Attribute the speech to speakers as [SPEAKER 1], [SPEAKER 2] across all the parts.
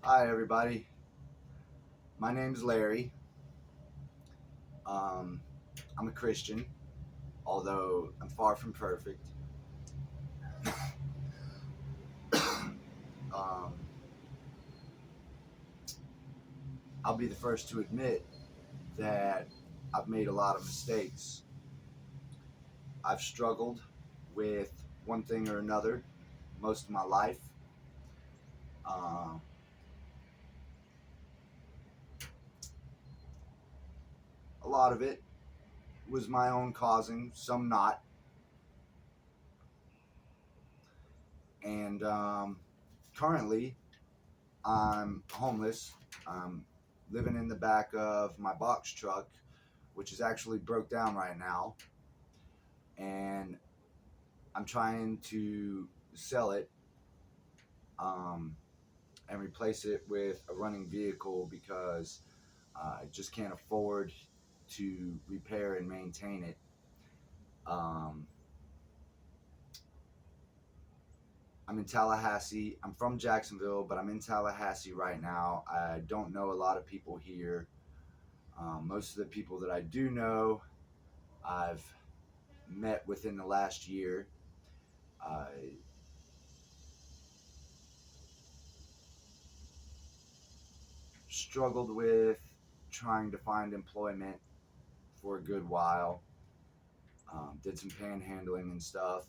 [SPEAKER 1] Hi, everybody. My name's Larry. Um, I'm a Christian, although I'm far from perfect. um, I'll be the first to admit that I've made a lot of mistakes. I've struggled with one thing or another most of my life. Uh, a lot of it was my own causing, some not. And currently, I'm homeless. I'm living in the back of my box truck, which is actually broke down right now, and I'm trying to sell it um, and replace it with a running vehicle because I just can't afford to repair and maintain it. Um, I'm in Tallahassee. I'm from Jacksonville, but I'm in Tallahassee right now. I don't know a lot of people here. Most of the people that I do know, I've met within the last year. I struggled with trying to find employment for a good while. Did some panhandling and stuff,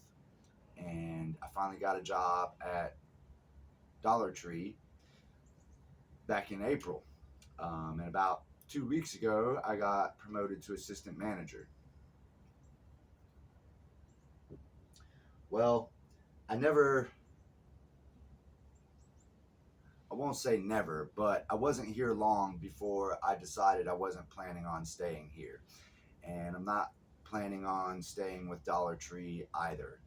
[SPEAKER 1] and I finally got a job at Dollar Tree back in April. And about 2 weeks ago, I got promoted to assistant manager. Well, I never, I won't say never, but I wasn't here long before I decided I wasn't planning on staying here. And I'm not planning on staying with Dollar Tree either.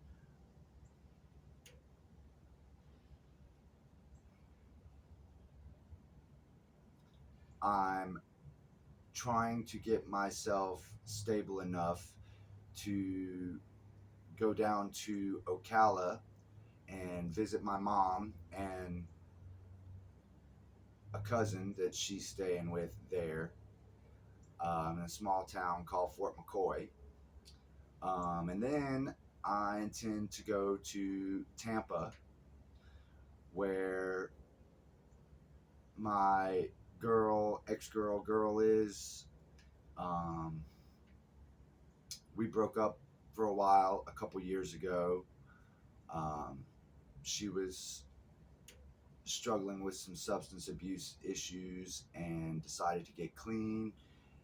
[SPEAKER 1] I'm trying to get myself stable enough to go down to Ocala and visit my mom and a cousin that she's staying with there in a small town called Fort McCoy. And then I intend to go to Tampa, where my ex girl is. Um, we broke up for a while a couple years ago. Um, she was struggling with some substance abuse issues and decided to get clean.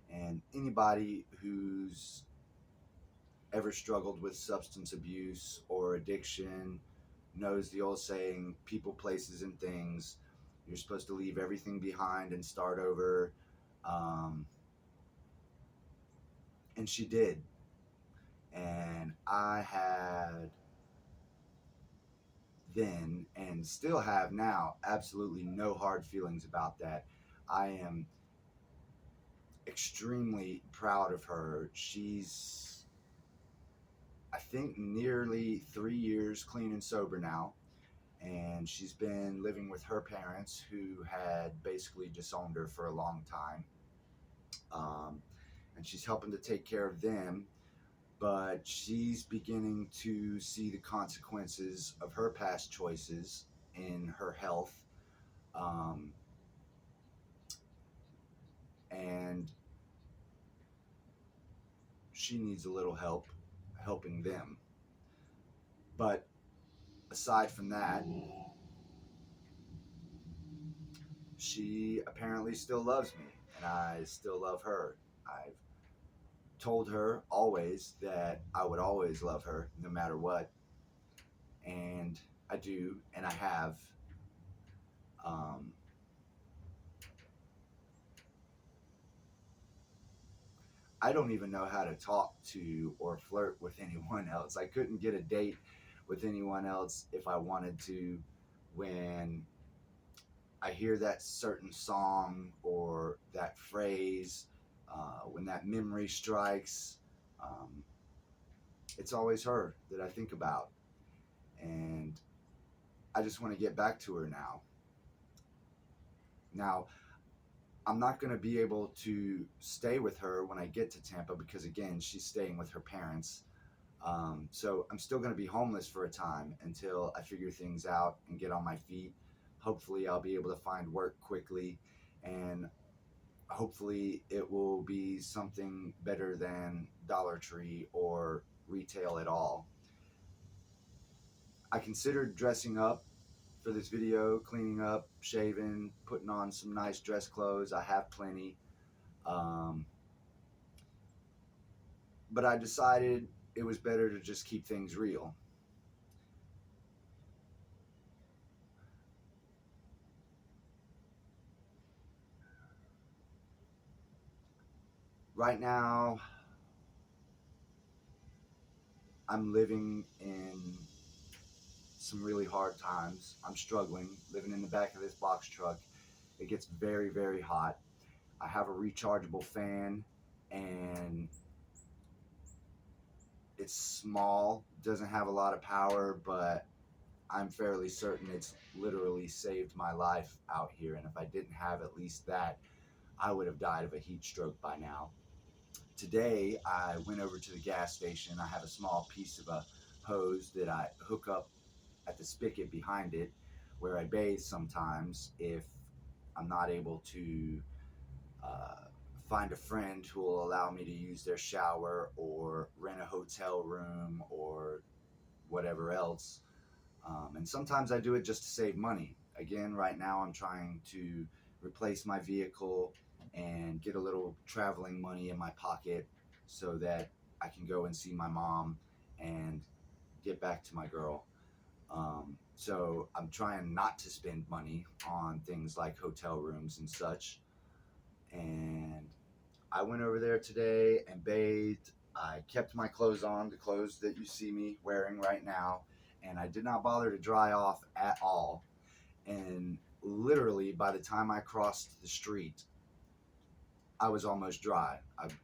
[SPEAKER 1] And anybody who's ever struggled with substance abuse or addiction knows the old saying, people, places, and things. You're supposed to leave everything behind and start over. Um, and she did. And I had then and still have now absolutely no hard feelings about that. I am extremely proud of her. She's, I think, nearly 3 years clean and sober now. And she's been living with her parents who had basically disowned her for a long time. Um, and she's helping to take care of them. But she's beginning to see the consequences of her past choices in her health. Um, and she needs a little help helping them. But aside from that, she apparently still loves me, and I still love her. I've told her always that I would always love her no matter what, and I do, and I have. Um, I don't even know how to talk to or flirt with anyone else. I couldn't get a date with anyone else if I wanted to. When I hear that certain song or that phrase, when that memory strikes, um, it's always her that I think about. And I just want to get back to her now. Now, I'm not going to be able to stay with her when I get to Tampa because, again, she's staying with her parents. So I'm still going to be homeless for a time until I figure things out and get on my feet. Hopefully, I'll be able to find work quickly, and hopefully, it will be something better than Dollar Tree or retail at all. I considered dressing up for this video, cleaning up, shaving, putting on some nice dress clothes. I have plenty. Um, but I decided it was better to just keep things real. Right now, I'm living in some really hard times. I'm struggling, living in the back of this box truck. It gets very, very hot. I have a rechargeable fan, and it's small, doesn't have a lot of power, but I'm fairly certain it's literally saved my life out here. And if I didn't have at least that, I would have died of a heat stroke by now. Today, I went over to the gas station. I have a small piece of a hose that I hook up at the spigot behind it where I bathe sometimes if I'm not able to uh, find a friend who will allow me to use their shower or rent a hotel room or whatever else. And sometimes I do it just to save money. Again, right now I'm trying to replace my vehicle and get a little traveling money in my pocket so that I can go and see my mom and get back to my girl. So I'm trying not to spend money on things like hotel rooms and such. And I went over there today and bathed. I kept my clothes on, the clothes that you see me wearing right now, and I did not bother to dry off at all. And literally, by the time I crossed the street, I was almost dry.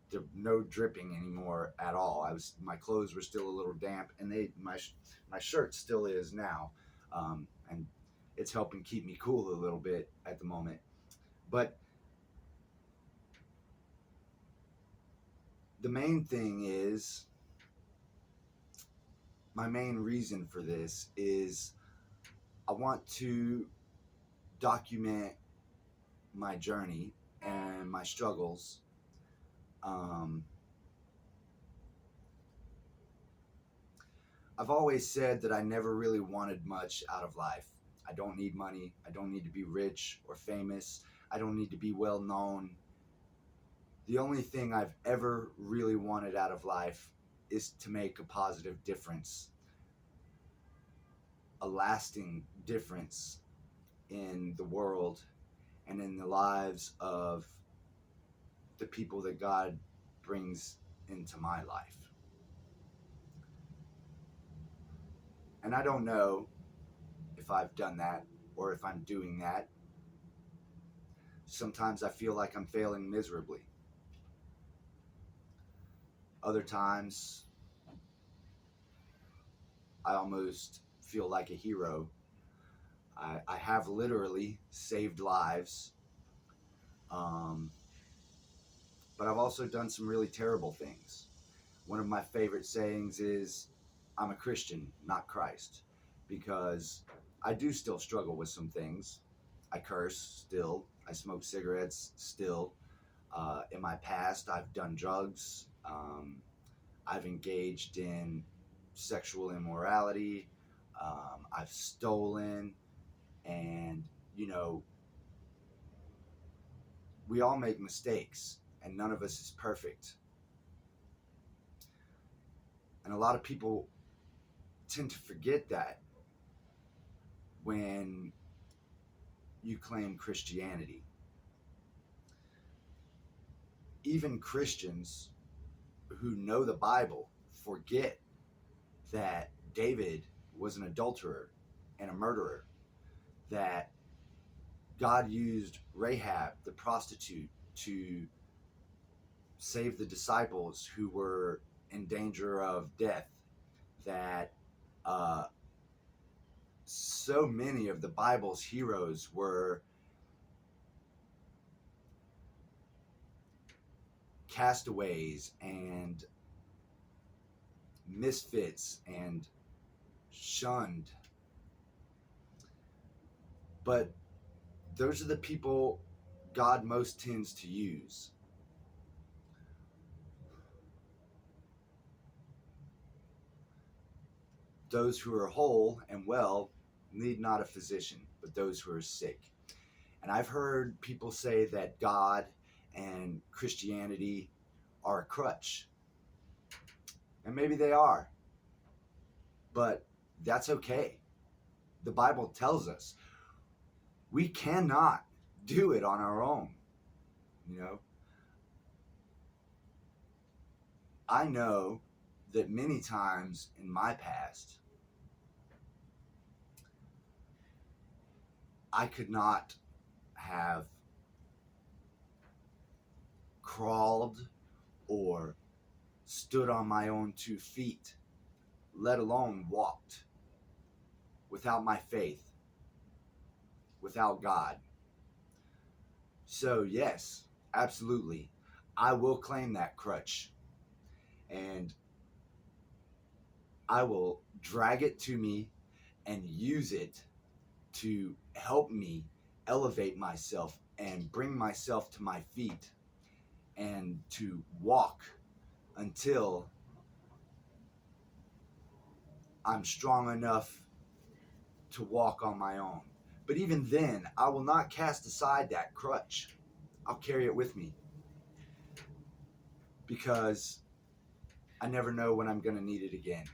[SPEAKER 1] There no dripping anymore at all. My clothes were still a little damp, and my shirt still is now, and it's helping keep me cool a little bit at the moment. But the main thing is, my main reason for this is I want to document my journey and my struggles. Um, I've always said that I never really wanted much out of life. I don't need money. I don't need to be rich or famous. I don't need to be well known. The only thing I've ever really wanted out of life is to make a positive difference, a lasting difference in the world and in the lives of the people that God brings into my life. And I don't know if I've done that or if I'm doing that. Sometimes I feel like I'm failing miserably. Other times, I almost feel like a hero. I have literally saved lives, um, but I've also done some really terrible things. One of my favorite sayings is, I'm a Christian, not Christ, because I do still struggle with some things. I curse still. I smoke cigarettes still. In my past, I've done drugs. I've engaged in sexual immorality. I've stolen. And, you know, we all make mistakes, and none of us is perfect. And a lot of people tend to forget that when you claim Christianity. Even Christians who know the Bible forget that David was an adulterer and a murderer, that God used Rahab, the prostitute, to save the disciples who were in danger of death, that so many of the Bible's heroes were castaways and misfits and shunned. But those are the people God most tends to use. Those who are whole and well need not a physician, but those who are sick. And I've heard people say that God and Christianity are a crutch. And maybe they are. But that's okay. The Bible tells us we cannot do it on our own. You know, I know that many times in my past, I could not have crawled or stood on my own 2 feet, let alone walked, without my faith, without God. So yes, absolutely, I will claim that crutch, and I will drag it to me and use it to help me elevate myself and bring myself to my feet and to walk until I'm strong enough to walk on my own. But even then, I will not cast aside that crutch. I'll carry it with me because I never know when I'm going to need it again.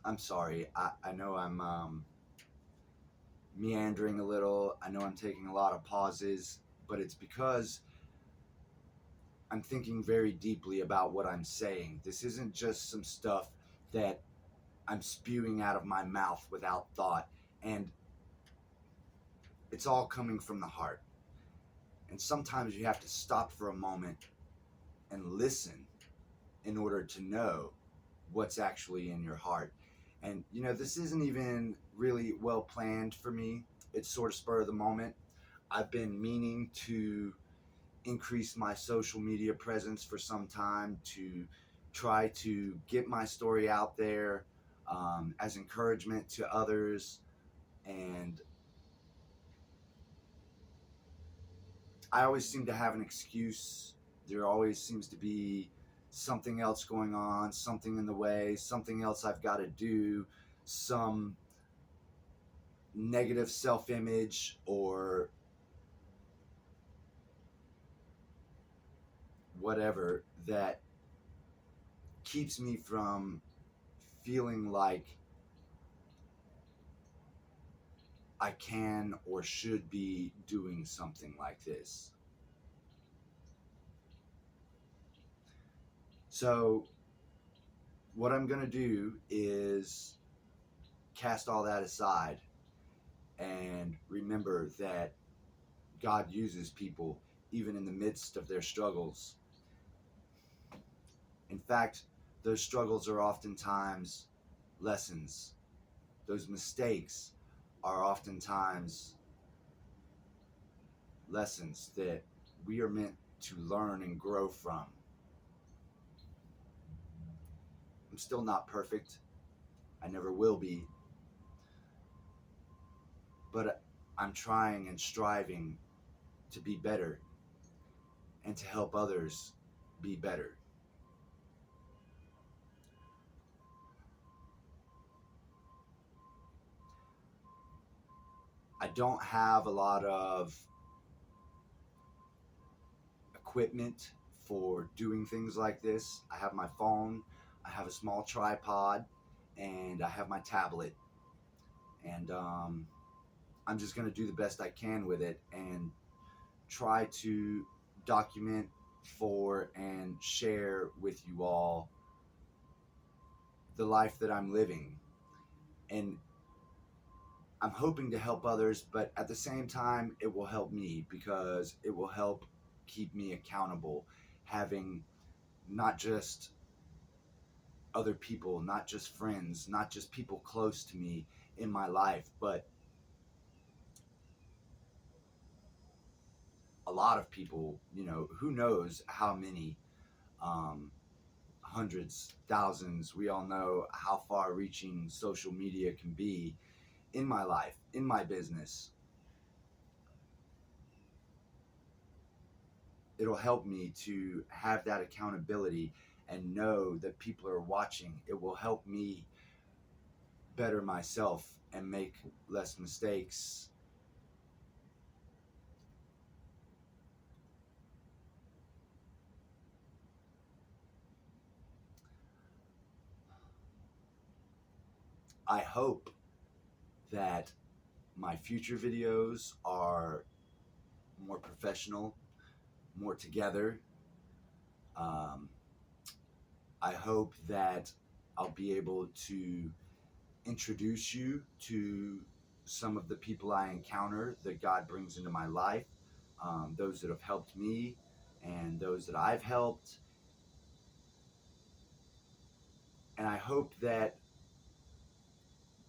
[SPEAKER 1] I'm sorry. I know I'm meandering a little. I know I'm taking a lot of pauses, but it's because I'm thinking very deeply about what I'm saying. This isn't just some stuff that I'm spewing out of my mouth without thought. And it's all coming from the heart. And sometimes you have to stop for a moment and listen in order to know what's actually in your heart. And, you know, this isn't even really well planned for me. It's sort of spur of the moment. I've been meaning to increase my social media presence for some time to try to get my story out there as encouragement to others. And I always seem to have an excuse. There always seems to be something else going on, something in the way, something else I've got to do, some negative self-image or whatever that keeps me from feeling like I can or should be doing something like this. So what I'm going to do is cast all that aside and remember that God uses people even in the midst of their struggles. In fact, those struggles are oftentimes lessons. Those mistakes are oftentimes lessons that we are meant to learn and grow from. I'm still not perfect. I never will be. But I'm trying and striving to be better and to help others be better. I don't have a lot of equipment for doing things like this. I have my phone, I have a small tripod, and I have my tablet. And I'm just going to do the best I can with it and try to document for and share with you all the life that I'm living. And I'm hoping to help others, but at the same time, it will help me because it will help keep me accountable. Having not just other people, not just friends, not just people close to me in my life, but a lot of people, who knows how many, um, hundreds, thousands. We all know how far reaching social media can be in my life, in my business. It'll help me to have that accountability and know that people are watching. It will help me better myself and make less mistakes. I hope that my future videos are more professional, more together. Um, I hope that I'll be able to introduce you to some of the people I encounter that God brings into my life, those that have helped me and those that I've helped. And I hope that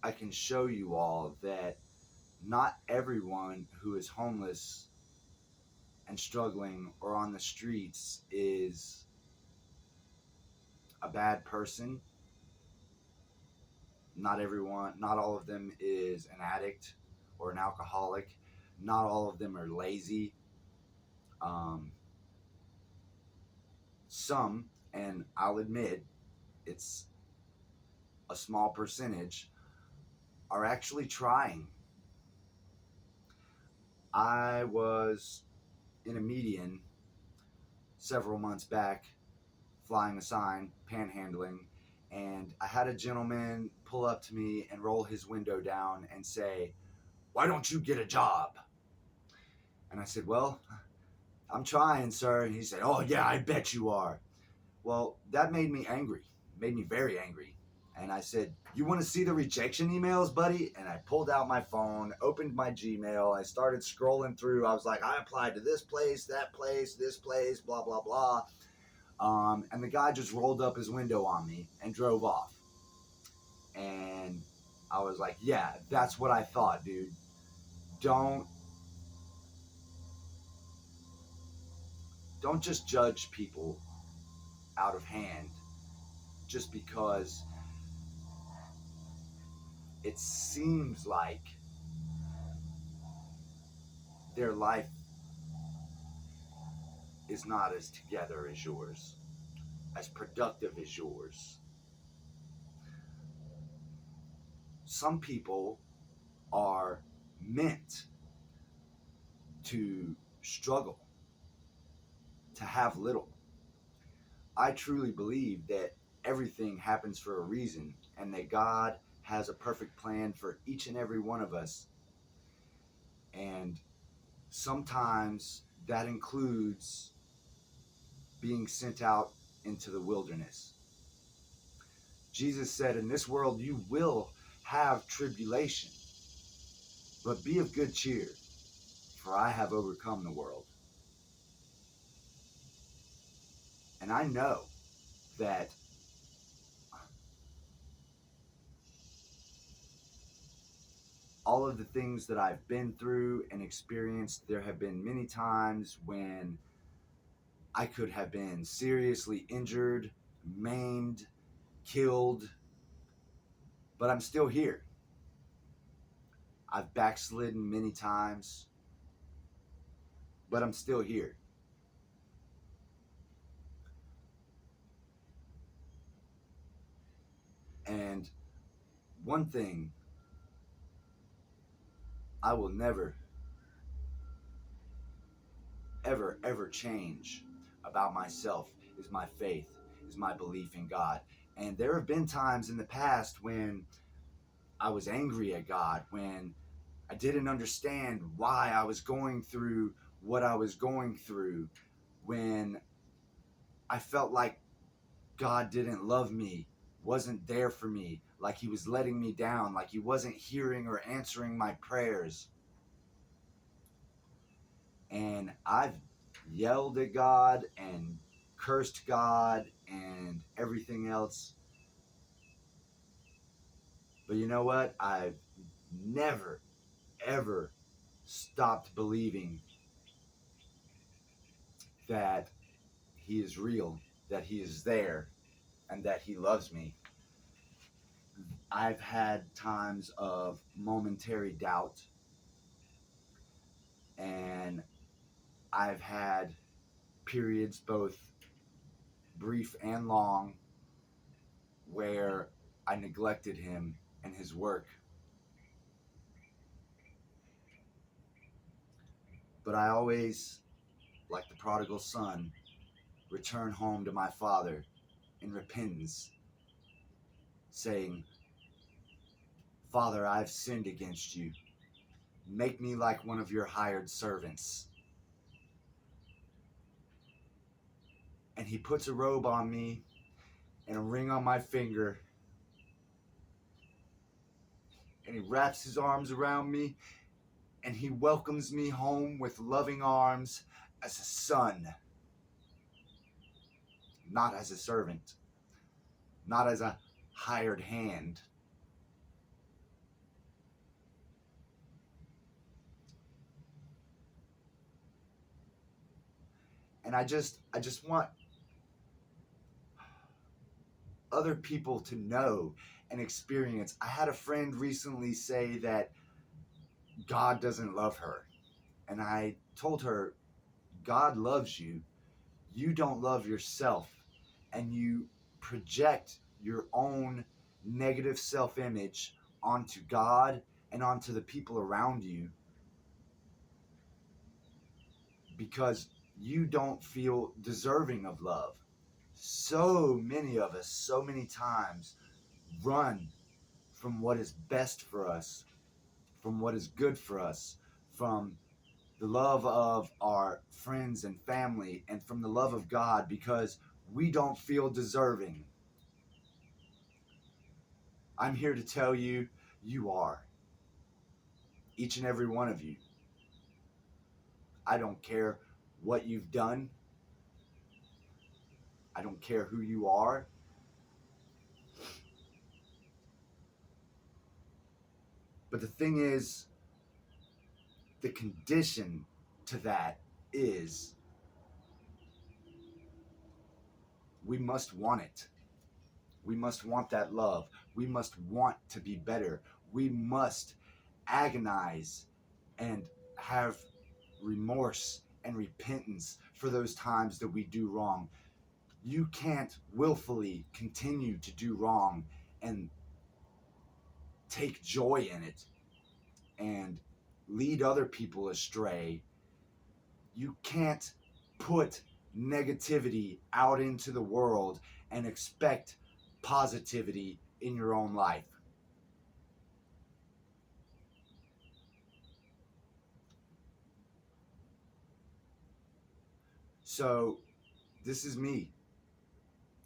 [SPEAKER 1] I can show you all that not everyone who is homeless and struggling or on the streets is a bad person. Not everyone, not all of them is an addict or an alcoholic. Not all of them are lazy. Um, some, and I'll admit it's a small percentage, are actually trying. I was in a median several months back, flying a sign, panhandling, and I had a gentleman pull up to me and roll his window down and say, "Why don't you get a job?" And I said, "Well, I'm trying, sir." And he said, "Oh, yeah, I bet you are." Well, that made me angry, made me very angry. And I said, "You want to see the rejection emails, buddy?" And I pulled out my phone, opened my Gmail. I started scrolling through. I was like, I applied to this place, that place, this place, blah, blah, blah. And the guy just rolled up his window on me and drove off. And I was like, yeah, that's what I thought, dude. Don't don't just judge people out of hand just because it seems like their life is not as together as yours, as productive as yours. Some people are meant to struggle, to have little. I truly believe that everything happens for a reason and that God has a perfect plan for each and every one of us. And sometimes that includes being sent out into the wilderness. Jesus said, "In this world you will have tribulation, but be of good cheer, for I have overcome the world." And I know that all of the things that I've been through and experienced, there have been many times when I could have been seriously injured, maimed, killed, but I'm still here. I've backslidden many times, but I'm still here. And one thing I will never, ever, ever change about myself is my faith, is my belief in God. And there have been times in the past when I was angry at God, when I didn't understand why I was going through what I was going through, when I felt like God didn't love me wasn't there for me, like he was letting me down, like he wasn't hearing or answering my prayers. And I've yelled at God and cursed God and everything else. But you know what? I've never, ever stopped believing that he is real, that he is there, and that he loves me. I've had times of momentary doubt, and I've had periods, both brief and long, where I neglected him and his work. But I always, like the prodigal son, return home to my father in repentance, saying, Father, I've sinned against you. Make me like one of your hired servants. And he puts a robe on me and a ring on my finger. And he wraps his arms around me and he welcomes me home with loving arms as a son, not as a servant, not as a hired hand. And I just want other people to know and experience. I had a friend recently say that God doesn't love her. And I told her, God loves you. You don't love yourself. And you project your own negative self-image onto God and onto the people around you because you don't feel deserving of love. So many of us, so many times, run from what is best for us, from what is good for us, from the love of our friends and family, and from the love of God because we don't feel deserving. I'm here to tell you, you are. Each and every one of you. I don't care what you've done. I don't care who you are. But the thing is, the condition to that is we must want it. We must want that love. We must want to be better. We must agonize and have remorse and repentance for those times that we do wrong. You can't willfully continue to do wrong and take joy in it and lead other people astray. You can't put negativity out into the world and expect positivity in your own life. So this is me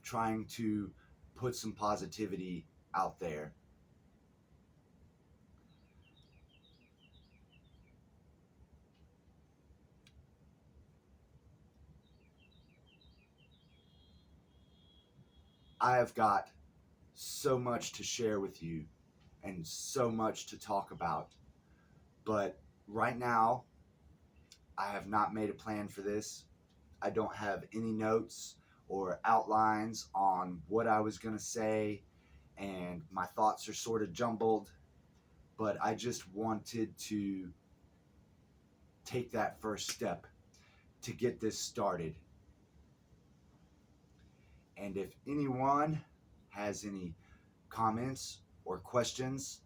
[SPEAKER 1] trying to put some positivity out there. I have got so much to share with you and so much to talk about. But right now, I have not made a plan for this. I don't have any notes or outlines on what I was going to say, and my thoughts are sort of jumbled. But I just wanted to take that first step to get this started. And if anyone has any comments or questions,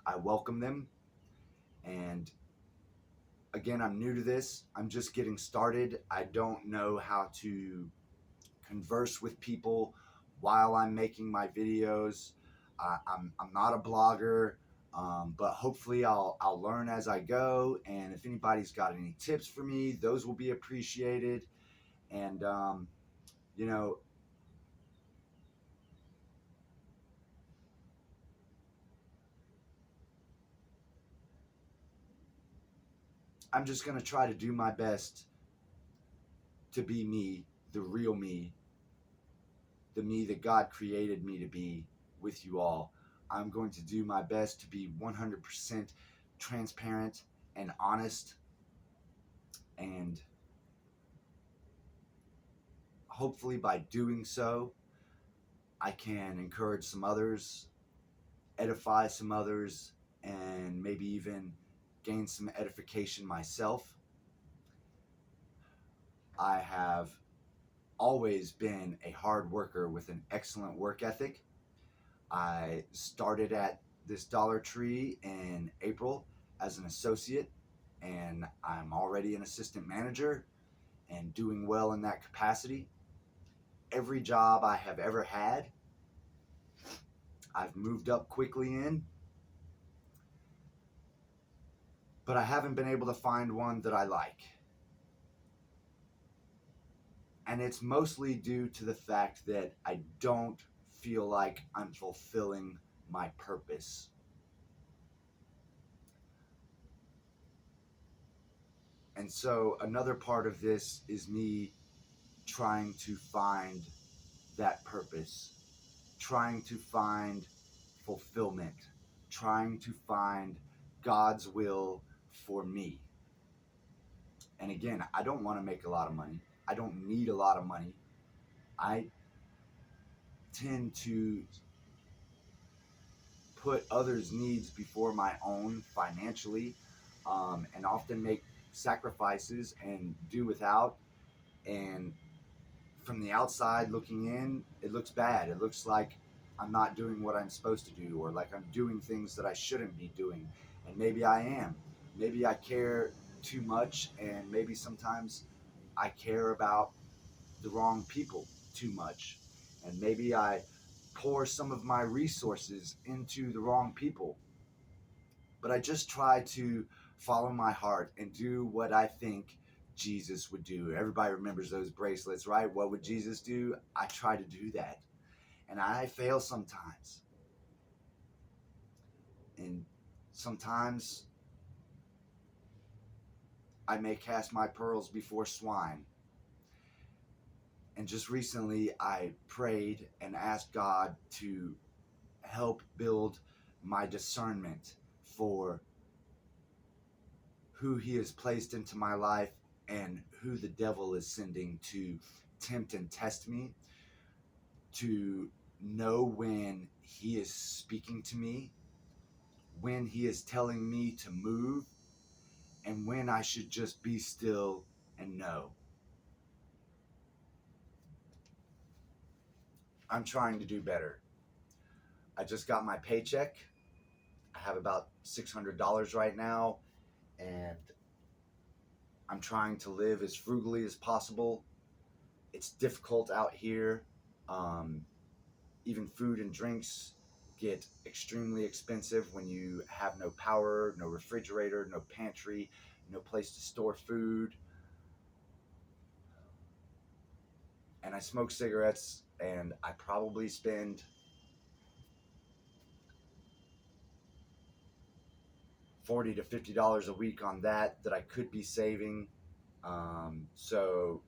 [SPEAKER 1] I welcome them. And again, I'm new to this. I'm just getting started. I don't know how to converse with people while I'm making my videos. I'm not a blogger, but hopefully I'll learn as I go. And if anybody's got any tips for me, those will be appreciated. And you know, I'm just going to try to do my best to be me, the real me, the me that God created me to be with you all. I'm going to do my best to be 100% transparent and honest, and hopefully by doing so, I can encourage some others, edify some others, and maybe even gain some edification myself. I have always been a hard worker with an excellent work ethic. I started at this Dollar Tree in April as an associate, and I'm already an assistant manager and doing well in that capacity. Every job I have ever had, I've moved up quickly in, but I haven't been able to find one that I like. And it's mostly due to the fact that I don't feel like I'm fulfilling my purpose. And so another part of this is me trying to find that purpose, trying to find fulfillment, trying to find God's will for me. And again, I don't want to make a lot of money. I don't need a lot of money. I tend to put others' needs before my own financially, and often make sacrifices and do without. And from the outside looking in, it looks bad. It looks like I'm not doing what I'm supposed to do, or like I'm doing things that I shouldn't be doing. And maybe I am. Maybe I care too much, and maybe sometimes I care about the wrong people too much. And maybe I pour some of my resources into the wrong people. But I just try to follow my heart and do what I think Jesus would do. Everybody remembers those bracelets, right? What would Jesus do? I try to do that. And I fail sometimes. And sometimes I may cast my pearls before swine. And just recently I prayed and asked God to help build my discernment for who He has placed into my life and who the devil is sending to tempt and test me, to know when He is speaking to me, when He is telling me to move, and when I should just be still and know. I'm trying to do better. I just got my paycheck. I have about $600 right now, and I'm trying to live as frugally as possible. It's difficult out here. Even food and drinks get extremely expensive when you have no power, no refrigerator, no pantry, no place to store food. And I smoke cigarettes, and I probably spend $40 to $50 a week on that I could be saving. So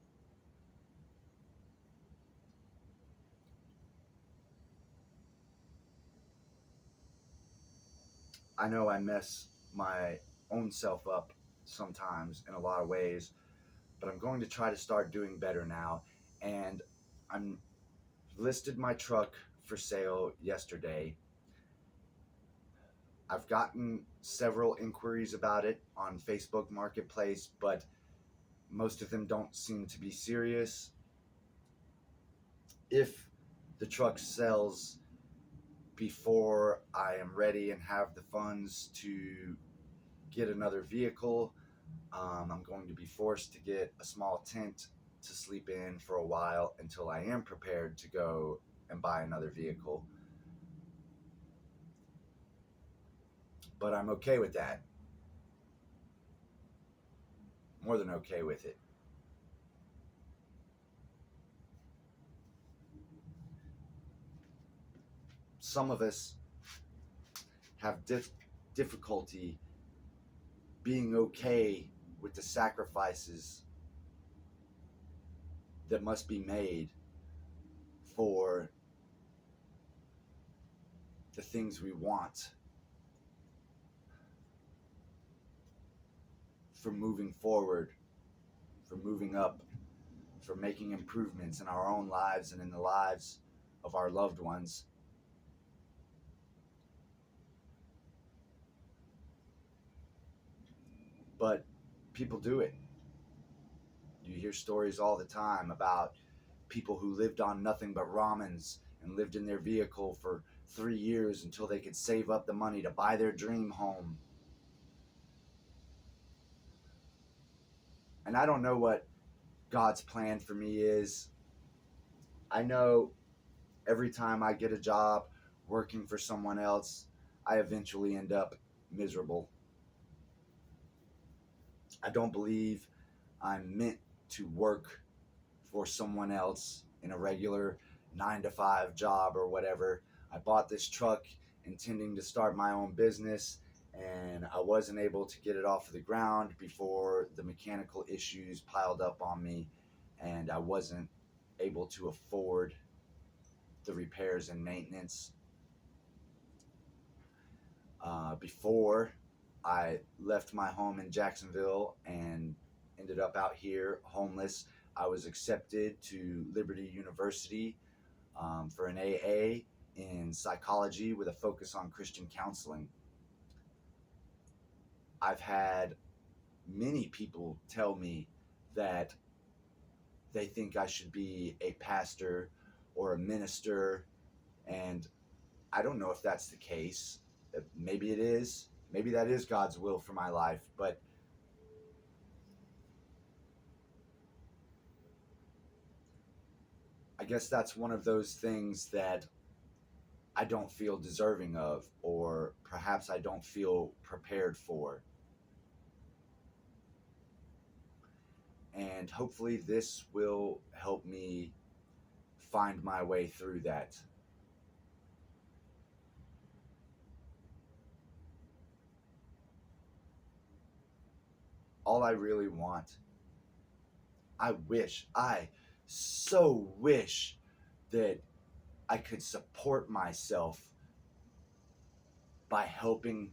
[SPEAKER 1] I know I mess my own self up sometimes in a lot of ways, but I'm going to try to start doing better now. And I'm listed my truck for sale yesterday. I've gotten several inquiries about it on Facebook Marketplace, but most of them don't seem to be serious. If the truck sells before I am ready and have the funds to get another vehicle, I'm going to be forced to get a small tent to sleep in for a while until I am prepared to go and buy another vehicle. But I'm okay with that. More than okay with it. Some of us have difficulty being okay with the sacrifices that must be made for the things we want, for moving forward, for moving up, for making improvements in our own lives and in the lives of our loved ones. But people do it. You hear stories all the time about people who lived on nothing but ramens and lived in their vehicle for 3 years until they could save up the money to buy their dream home. And I don't know what God's plan for me is. I know every time I get a job working for someone else, I eventually end up miserable. I don't believe I'm meant to work for someone else in a regular 9 to 5 job or whatever. I bought this truck intending to start my own business, and I wasn't able to get it off of the ground before the mechanical issues piled up on me, and I wasn't able to afford the repairs and maintenance. Before I left my home in Jacksonville and ended up out here homeless, I was accepted to Liberty University for an AA in psychology with a focus on Christian counseling. I've had many people tell me that they think I should be a pastor or a minister, and I don't know if that's the case. Maybe it is. Maybe that is God's will for my life, but I guess that's one of those things that I don't feel deserving of, or perhaps I don't feel prepared for. And hopefully, this will help me find my way through that. All I really want, I so wish that I could support myself by helping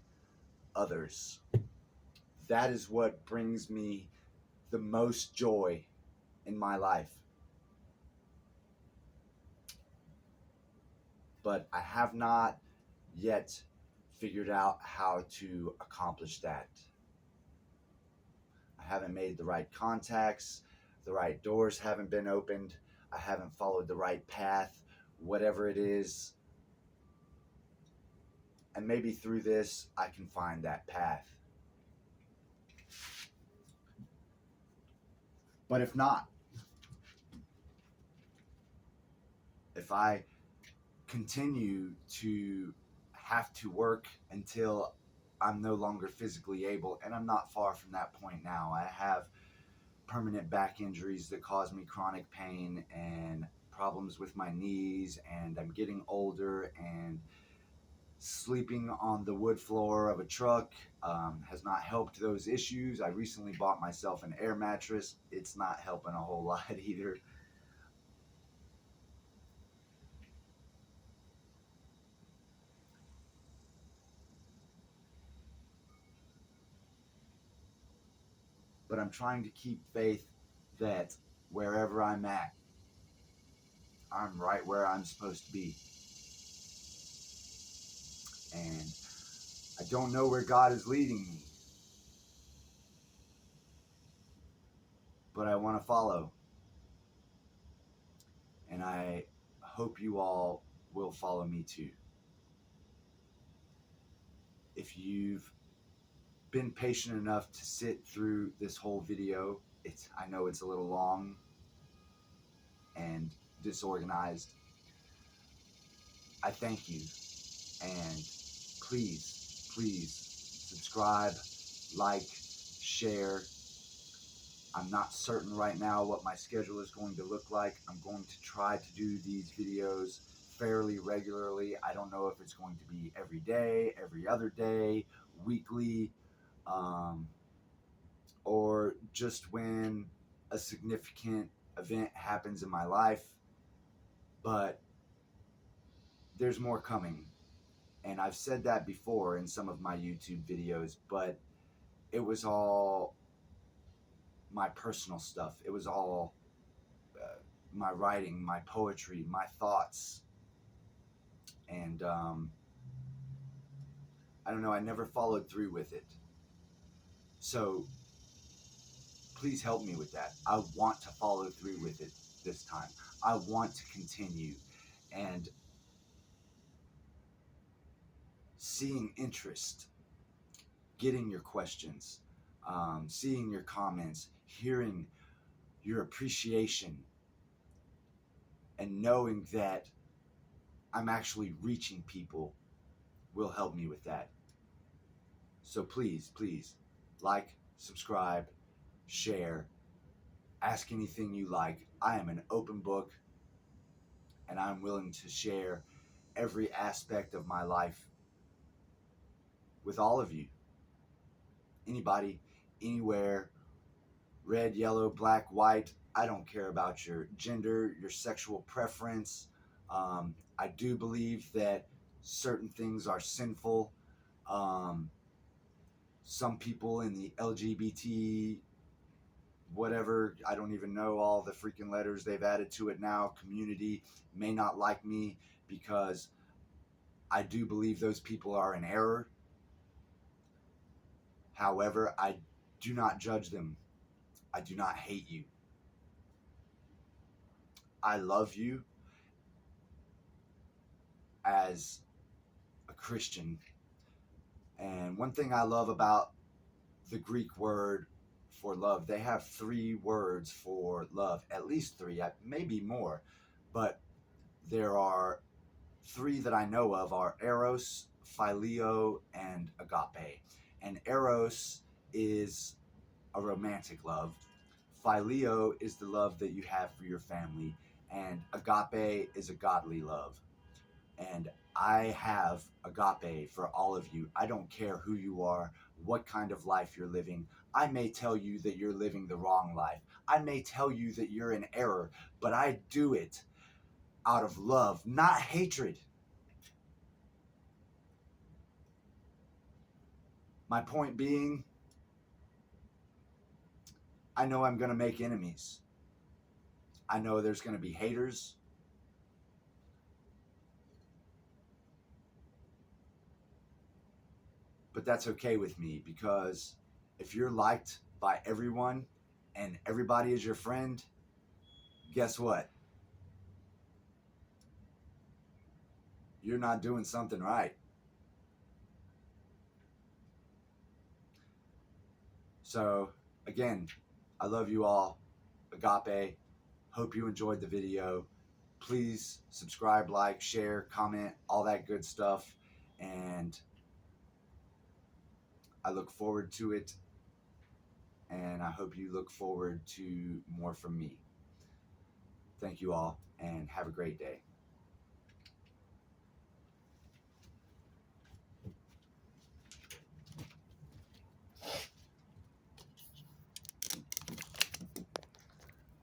[SPEAKER 1] others. That is what brings me the most joy in my life. But I have not yet figured out how to accomplish that. I haven't made the right contacts, the right doors haven't been opened, I haven't followed the right path, whatever it is. And maybe through this, I can find that path. But if not, if I continue to have to work until I'm no longer physically able, and I'm not far from that point now. I have permanent back injuries that cause me chronic pain and problems with my knees, and I'm getting older, and sleeping on the wood floor of a truck has not helped those issues. I recently bought myself an air mattress. It's not helping a whole lot either. But I'm trying to keep faith that wherever I'm at, I'm right where I'm supposed to be. And I don't know where God is leading me, but I want to follow. And I hope you all will follow me too. If you've been patient enough to sit through this whole video, I know it's a little long and disorganized. I thank you. And please subscribe, like, share. I'm not certain right now what my schedule is going to look like. I'm going to try to do these videos fairly regularly. I don't know if it's going to be every day, every other day, weekly. or just when a significant event happens in my life, but there's more coming. And I've said that before in some of my YouTube videos, but it was all my personal stuff. It was all my writing, my poetry, my thoughts. And I don't know, I never followed through with it. So please help me with that. I want to follow through with it this time. I want to continue. And seeing interest, getting your questions, seeing your comments, hearing your appreciation, and knowing that I'm actually reaching people will help me with that. So please, please, like, subscribe, share, ask anything you like. I am an open book, and I'm willing to share every aspect of my life with all of you. Anybody, anywhere, red, yellow, black, white. I don't care about your gender, your sexual preference. I do believe that certain things are sinful. Um, some people in the LGBT, whatever, I don't even know all the freaking letters they've added to it now, community may not like me because I do believe those people are in error. However, I do not judge them. I do not hate you. I love you as a Christian. And one thing I love about the Greek word for love, they have 3 words for love, at least 3, maybe more, but there are 3 that I know of are eros, phileo, and agape. And eros is a romantic love. Phileo is the love that you have for your family, and agape is a godly love. And I have agape for all of you. I don't care who you are, what kind of life you're living. I may tell you that you're living the wrong life. I may tell you that you're in error, but I do it out of love, not hatred. My point being, I know I'm going to make enemies. I know there's going to be haters. But that's okay with me, because if you're liked by everyone and everybody is your friend, guess what? You're not doing something right. So, again, I love you all. Agape. Hope you enjoyed the video. Please subscribe, like, share, comment, all that good stuff. And I look forward to it. And I hope you look forward to more from me. Thank you all, and have a great day.